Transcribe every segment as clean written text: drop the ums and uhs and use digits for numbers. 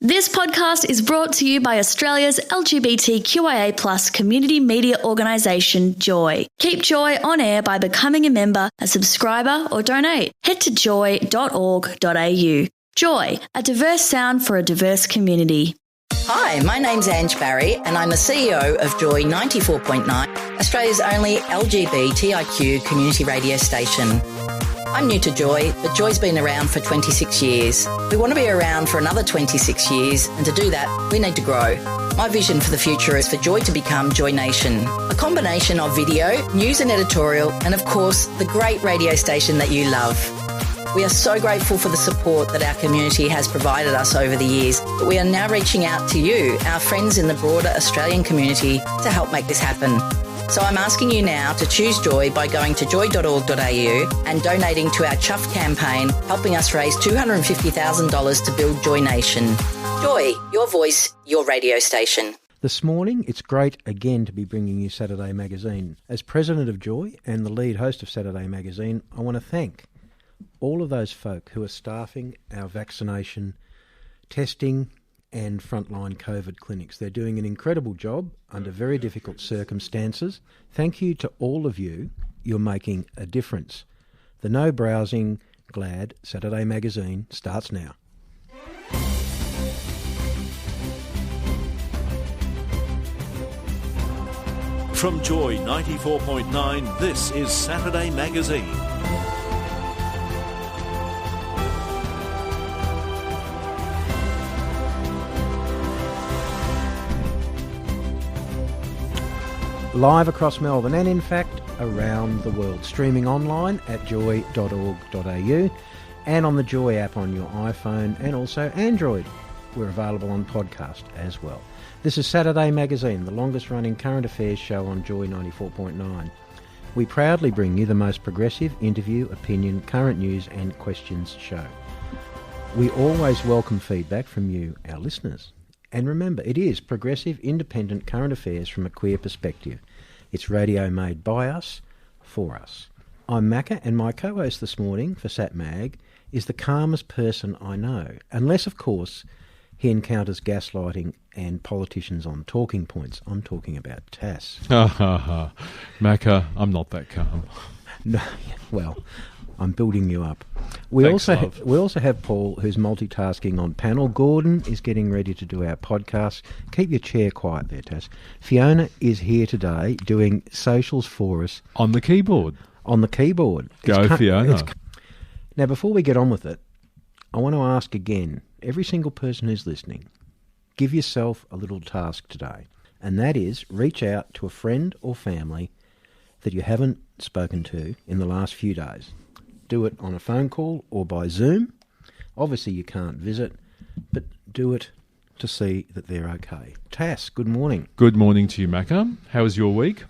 This podcast is brought to you by Australia's LGBTQIA+ community media organisation, Joy. Keep Joy on air by becoming a member, a subscriber or donate. Head to joy.org.au. Joy, a diverse sound for a diverse community. Hi, my name's Ange Barry and I'm the CEO of Joy 94.9, Australia's only LGBTIQ community radio station. I'm new to Joy, but Joy's been around for 26 years. We want to be around for another 26 years, and to do that, we need to grow. My vision for the future is for Joy to become Joy Nation, a combination of video, news and editorial, and of course, the great radio station that you love. We are so grateful for the support that our community has provided us over the years, but we are now reaching out to you, our friends in the broader Australian community, to help make this happen. So I'm asking you now to choose Joy by going to joy.org.au and donating to our Chuff campaign, helping us raise $250,000 to build Joy Nation. Joy, your voice, your radio station. This morning, it's great again to be bringing you Saturday Magazine. As president of Joy and the lead host of Saturday Magazine, I want to thank all of those folk who are staffing our vaccination, testing and frontline COVID clinics. They're doing an incredible job under very difficult circumstances. Thank you to all of you. You're making a difference. The No Browsing Glad Saturday Magazine starts now. From Joy 94.9, this is Saturday Magazine. Live across Melbourne and in fact around the world, streaming online at joy.org.au and on the Joy app on your iPhone and also Android. We're available on podcast as well. This is Saturday Magazine, the longest running current affairs show on Joy 94.9. We proudly bring you the most progressive interview, opinion, current news and questions show. We always welcome feedback from you, our listeners. And remember, it is progressive, independent current affairs from a queer perspective. It's radio made by us, for us. I'm Macca, and my co-host this morning for Sat Mag is the calmest person I know, unless, of course, he encounters gaslighting and politicians on talking points. I'm talking about Tass. Macca, I'm not that calm. No, well, I'm building you up. We Thanks, also have Paul, who's multitasking on panel. Gordon is getting ready to do our podcast. Keep your chair quiet there, Tass. Fiona is here today doing socials for us. On the keyboard. Go, Fiona. Now, before we get on with it, I want to ask again, every single person who's listening, give yourself a little task today, and that is reach out to a friend or family that you haven't spoken to in the last few days. Do it on a phone call or by Zoom. Obviously you can't visit, but do it to see that they're okay. Tass, good morning. Good morning to you, Macca. How was your week?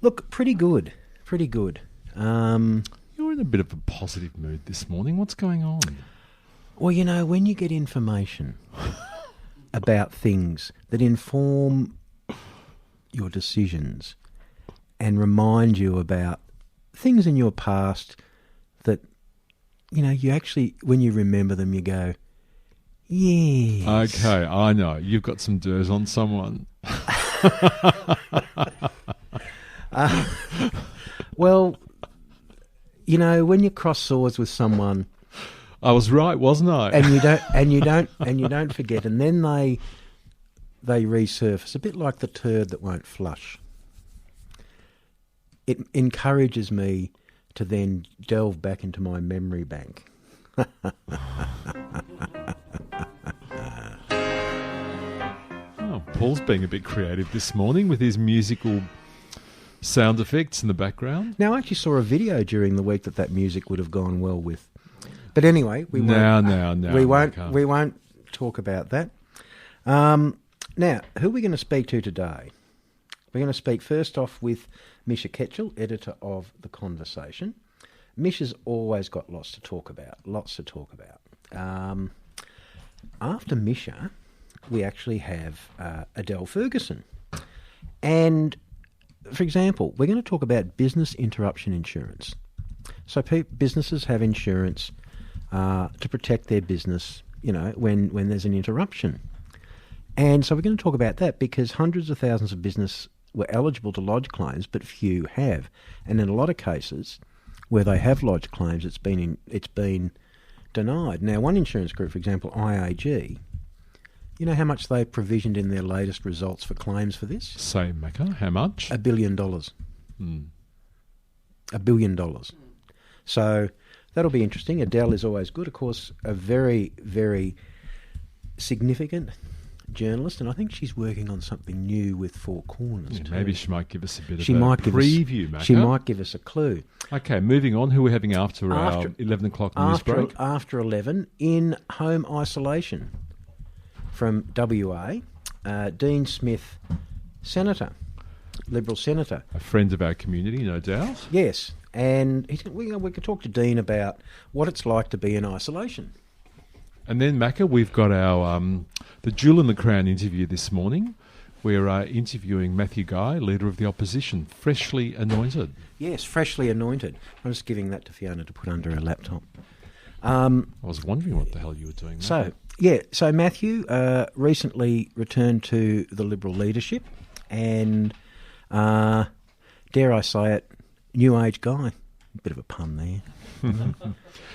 Look, pretty good. You're in a bit of a positive mood this morning. What's going on? Well, you know, when you get information about things that inform your decisions and remind you about things in your past that, you know, you actually, when you remember them, you go, yes. Okay, I know. You've got some dirt on someone. Well, you know, when you cross swords with someone, I was right, wasn't I? and you don't forget, and then they resurface, a bit like the turd that won't flush. It encourages me to then delve back into my memory bank. Oh, Paul's being a bit creative this morning with his musical sound effects in the background. Now, I actually saw a video during the week that music would have gone well with. But anyway, we won't talk about that. Now, who are we going to speak to today? We're going to speak first off with Misha Ketchell, editor of The Conversation. Misha's always got lots to talk about. After Misha, we actually have Adele Ferguson. And, for example, we're going to talk about business interruption insurance. So businesses have insurance to protect their business, you know, when there's an interruption. And so we're going to talk about that because hundreds of thousands of business were eligible to lodge claims, but few have. And in a lot of cases where they have lodged claims, it's been denied. Now, one insurance group, for example, IAG, you know how much they provisioned in their latest results for claims for this? Say, Macca, how much? $1 billion. Hmm. $1 billion. So that'll be interesting. Adele is always good. Of course, a very, very significant journalist, and I think she's working on something new with Four Corners too. Maybe she might give us a bit of a preview, Macca. She might give us a clue. Okay, moving on. Who are we having after our 11 o'clock news break? After 11, in home isolation from WA, Dean Smith, Senator, Liberal Senator. A friend of our community, no doubt. Yes, and we could talk to Dean about what it's like to be in isolation. And then, Macca, we've got our the Jewel in the Crown interview this morning. We're interviewing Matthew Guy, Leader of the Opposition, freshly anointed. Yes, freshly anointed. I'm just giving that to Fiona to put under her laptop. I was wondering what the hell you were doing. So Matthew recently returned to the Liberal leadership and, dare I say it, new age guy. A bit of a pun there.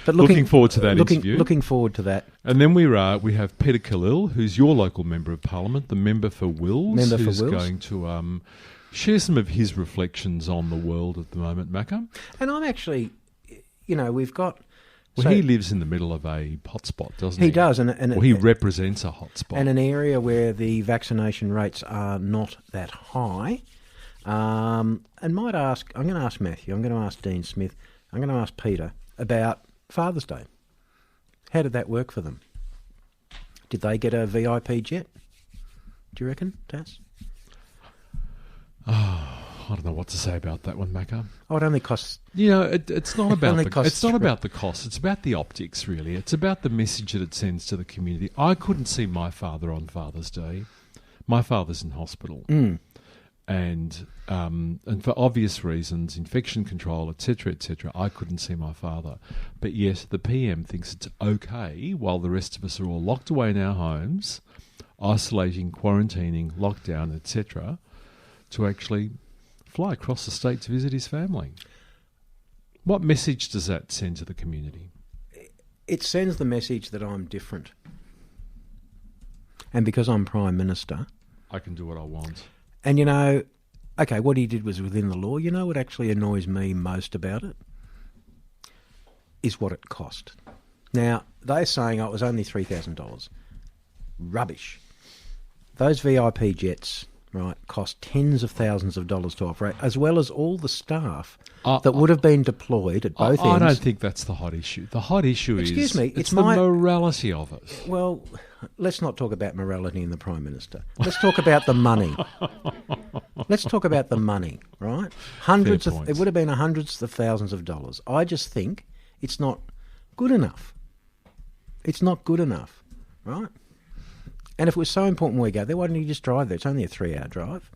But looking forward to that interview. Looking forward to that. And then we have Peter Khalil, who's your local Member of Parliament, the Member for Wills, who's going to share some of his reflections on the world at the moment, Macca. And I'm actually, we've got... Well, he lives in the middle of a hotspot, doesn't he? He does. He represents a hotspot. And an area where the vaccination rates are not that high. And I'm going to ask Matthew, I'm going to ask Dean Smith, I'm going to ask Peter about Father's Day. How did that work for them? Did they get a VIP jet? Do you reckon, Tass? Oh, I don't know what to say about that one, Macca. Oh, it only costs... it's not about about the cost. It's about the optics, really. It's about the message that it sends to the community. I couldn't see my father on Father's Day. My father's in hospital. Mm. And for obvious reasons, infection control, etc., I couldn't see my father. But yet the PM thinks it's okay while the rest of us are all locked away in our homes, isolating, quarantining, lockdown, etc., to actually fly across the state to visit his family. What message does that send to the community? It sends the message that I'm different. And because I'm Prime Minister... I can do what I want. And, okay, what he did was within the law. You know what actually annoys me most about it? Is what it cost. Now, they're saying, it was only $3,000. Rubbish. Those VIP jets, right, cost tens of thousands of dollars to operate, as well as all the staff that would have been deployed at both ends. I don't think that's the hot issue. The hot issue is it's the morality of it. Well, let's not talk about morality in the Prime Minister. Let's talk about the money. Let's talk about the money, right? It would have been hundreds of thousands of dollars. I just think it's not good enough. It's not good enough, right? And if it was so important where we go there, why didn't he just drive there? It's only a 3-hour drive.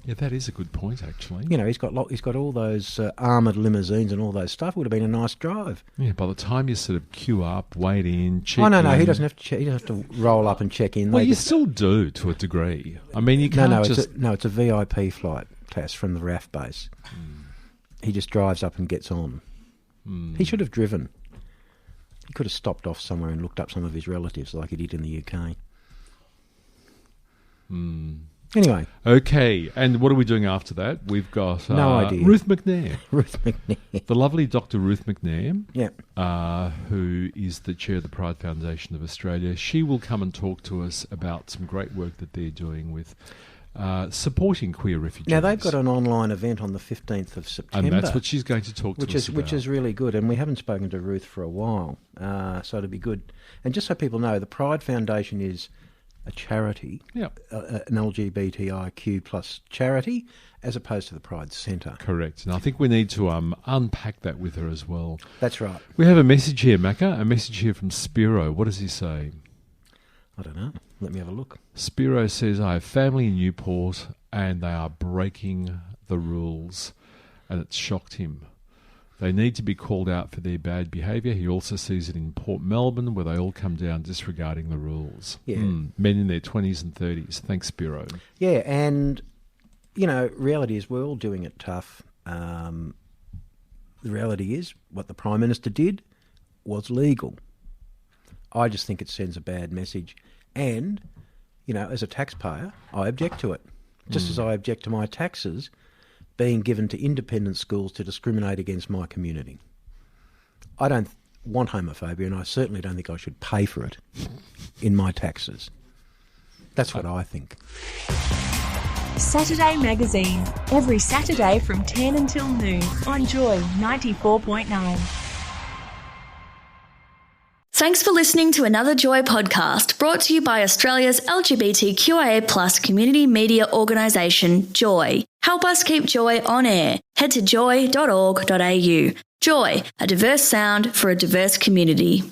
Yeah, that is a good point, actually. He's got all those armoured limousines and all those stuff. It would have been a nice drive. Yeah, by the time you sort of queue up, wait in, check in... no, he doesn't have to. He doesn't have to roll up and check in. Well, still do to a degree. I mean, you can't it's a VIP flight, Tass, from the RAF base. He just drives up and gets on. He should have driven. He could have stopped off somewhere and looked up some of his relatives like he did in the UK. Anyway. Okay, and what are we doing after that? We've got no idea. Ruth McNair. Ruth McNair. The lovely Dr. Ruth McNair, yep. Who is the chair of the Pride Foundation of Australia. She will come and talk to us about some great work that they're doing with supporting queer refugees. Now, they've got an online event on the 15th of September. And that's what she's going to talk to us about. Which is really good, and we haven't spoken to Ruth for a while, so it'll be good. And just so people know, the Pride Foundation is a charity, an LGBTIQ plus charity, as opposed to the Pride Centre. Correct. And I think we need to unpack that with her as well. That's right. We have a message here, Macca, a message here from Spiro. What does he say? I don't know. Let me have a look. Spiro says, I have family in Newport and they are breaking the rules, and it's shocked him. They need to be called out for their bad behaviour. He also sees it in Port Melbourne, where they all come down disregarding the rules. Yeah. Men in their 20s and 30s. Thanks, Spiro. Yeah, and, reality is we're all doing it tough. The reality is what the Prime Minister did was legal. I just think it sends a bad message. And, as a taxpayer, I object to it. Just as I object to my taxes being given to independent schools to discriminate against my community. I don't want homophobia, and I certainly don't think I should pay for it in my taxes. That's what I think. Saturday Magazine, every Saturday from 10 until noon on Joy 94.9. Thanks for listening to another Joy podcast brought to you by Australia's LGBTQIA+ community media organisation, Joy. Help us keep Joy on air. Head to joy.org.au. Joy, a diverse sound for a diverse community.